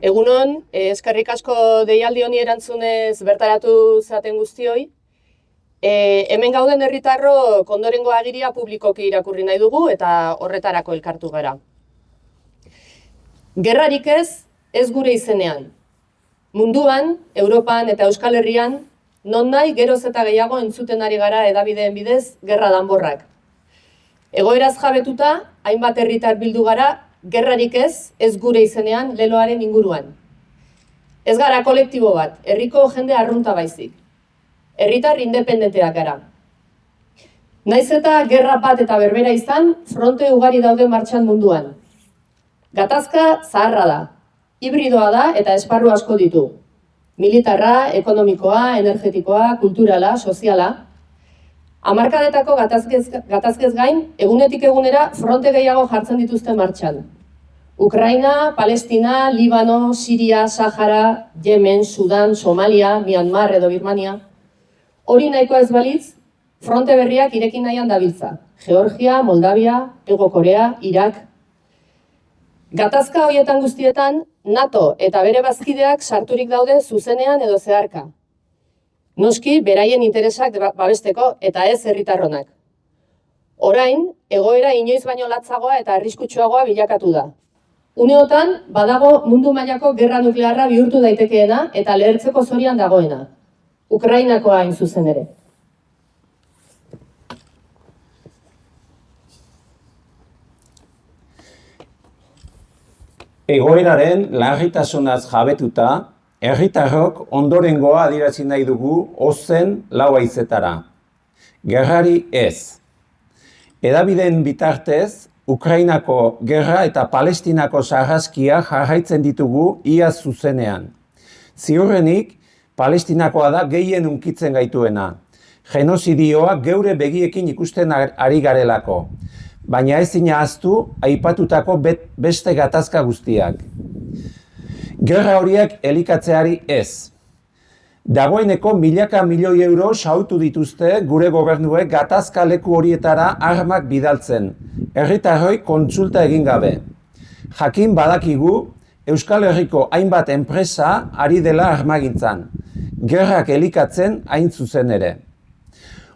Egunon, eskerrik asko deialdi honi erantzunez bertaratu zaten guztioi. Hemen gauden herritarrok ondorengo agiria publikoki irakurri nahi dugu eta horretarako elkartu gara. Gerrarik ez gure izenean. Munduan, Europan eta Euskal Herrian, nonahi geroz eta gehiago entzuten ari gara hedabideen bidez gerra danborrak. Egoeraz jabetuta, hainbat herritar bildu gara, gerrarik ez gure izenean leloaren inguruan. Ez gara kolektibo bat, herriko jende arrunta baizik. Herritar independenteak gara. Naiz eta gerra bat eta berbera izan, fronte ugari daude martxan munduan. Gatazka zaharra da, hibridoa da eta esparru asko ditu. Militarra, ekonomikoa, energetikoa, kulturala, soziala. Hamarkadetako gatazkez gain, egunetik egunera fronte gehiago jartzen dituzte martxan. Ukraina, Palestina, Libano, Siria, Sahara, Yemen, Sudan, Somalia, Myanmar edo Birmania. Hori nahikoa ez balitz, fronte berriak irekin nahian dabiltza. Georgia, Moldavia, Hego Korea, Irak. Gatazka horietan guztietan, NATO eta bere bazkideak sarturik daude zuzenean edo zeharka. Noski, beraien interesak babesteko eta ez herritarronak. Orain, egoera inoiz baino latzagoa eta arriskutsuagoa bilakatu da. Uneotan, badago mundu mailako gerra nuklearra bihurtu daitekeena eta lehertzeko zorian dagoena. Ukrainakoa hain zuzen ere. Egoeraren larritasunaz jabetuta, herritarrok ondorengoa adierazi nahi dugu ozen lau haizetara. Gerrari ez. Hedabideen bitartez, Ukrainako gerra eta Palestinako sarraskia jarraitzen ditugu ia zuzenean. Ziurrenik, Palestinakoa da gehien hunkitzen gaituena. Genozidioa geure begiekin ikusten ari garelako. Baina ezin ahaztu aipatutako beste gatazka guztiak. Gerra horiek elikatzeari ez. Dagoeneko milaka milioi euro xahutu dituzte gure gobernuek gatazka leku horietara armak bidaltzen, herritarroi kontsulta egin gabe. Jakin badakigu, Euskal Herriko hainbat enpresa ari dela armagintzan, gerrak elikatzen hain zuzen ere.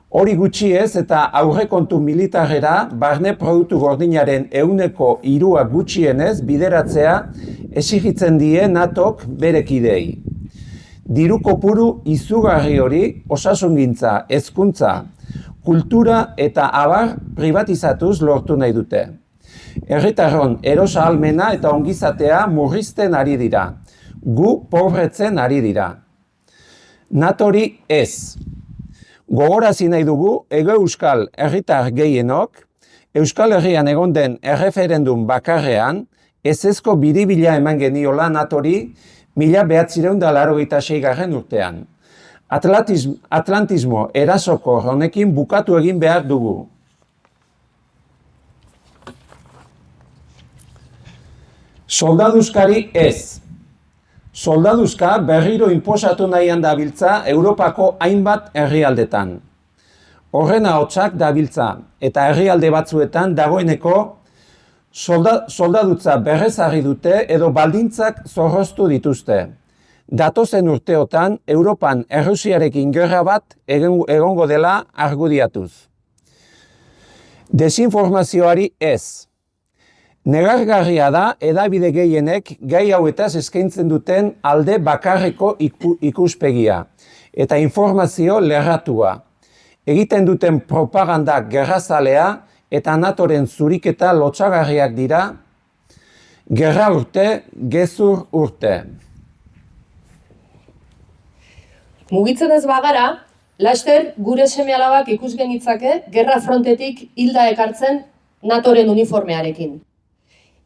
Hori gutxi ez eta aurrekontu militarrera barne produktu gordinaren 3% gutxienez bideratzea exigitzen die NATOk bere kideei. Diru kopuru izugarri hori osasungintza, hezkuntza, kultura eta abar privatizatuz lortu nahi dute. Herritarron erosa ahalmena eta ongizatea murrizten ari dira. Gu pobretzen ari dira. NATOri ez. Gogorazi nahi dugu Hego Euskal herritar gehienok, Euskal Herrian egon den erreferendum bakarrean, ezezko biribila eman geniola NATOri 1986 urtean. Atlantismo erasoko honekin bukatu egin behar dugu. Soldaduzkari ez. Soldaduzka berriro inposatu nahian dabiltza Europako hainbat herrialdetan. Horren ahotsak dabiltza eta herrialde batzuetan dagoeneko soldadutza berrezarri dute edo baldintzak zorroztu dituzte. Datozen urteotan Europan Errusiarekin gerra bat egongo dela argudiatuz. Desinformazioari ez. Negargarria da hedabide gehienek gai hauetaz eskaintzen duten alde bakarreko ikuspegia eta informazio lerratua. Egiten duten propaganda gerrazalea eta NATOren zuriketa lotsagarriak dira, gerra urte, gezur urte. Mugitzen ez bagara, laster gure seme-alabak ikus genitzake gerra frontetik hilda ekartzen NATOren uniformearekin.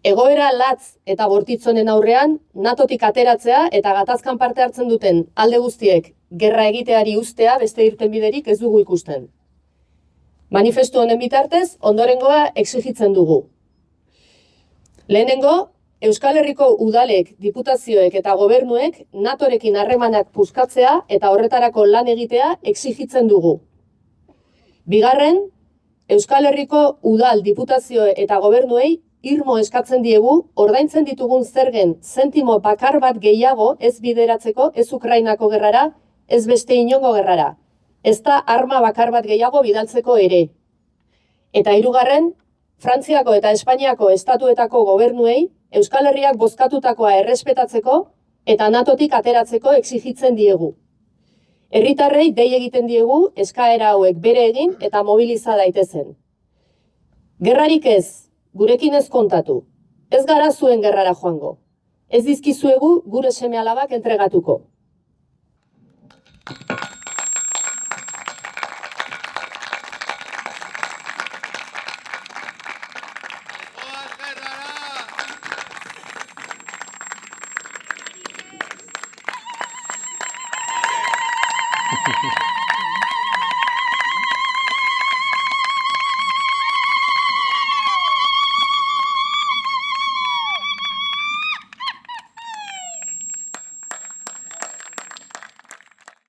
Egoera latz eta bortitzonen aurrean, NATOtik ateratzea eta gatazkan parte hartzen duten alde guztiek gerra egiteari ustea beste irtenbiderik ez dugu ikusten. Manifestu honen bitartez, ondorengoa exigitzen dugu. Lehenengo, Euskal Herriko udalek, diputazioek eta gobernuek NATOrekin harremanak puskatzea eta horretarako lan egitea exigitzen dugu. Bigarren, Euskal Herriko udal, diputazio eta gobernuei irmo eskatzen diegu ordaintzen ditugun zergen zentimo bakar bat gehiago ez bideratzeko ez Ukrainako gerrara, ez beste inongo gerrara. Ez da arma bakar bat gehiago bidaltzeko ere. Eta hirugarren, Frantziako eta Espainiako estatuetako gobernuei Euskal Herriak bozkatutakoa errespetatzeko eta NATOtik ateratzeko exigitzen diegu. Herritarrei dei egiten diegu eskaera hauek bere egin eta mobiliza daitezen. Gerrarik ez, gurekin ez kontatu. Ez gara zuen gerrara joango. Ez dizkizuegu gure seme-alabak entregatuko. Gracias.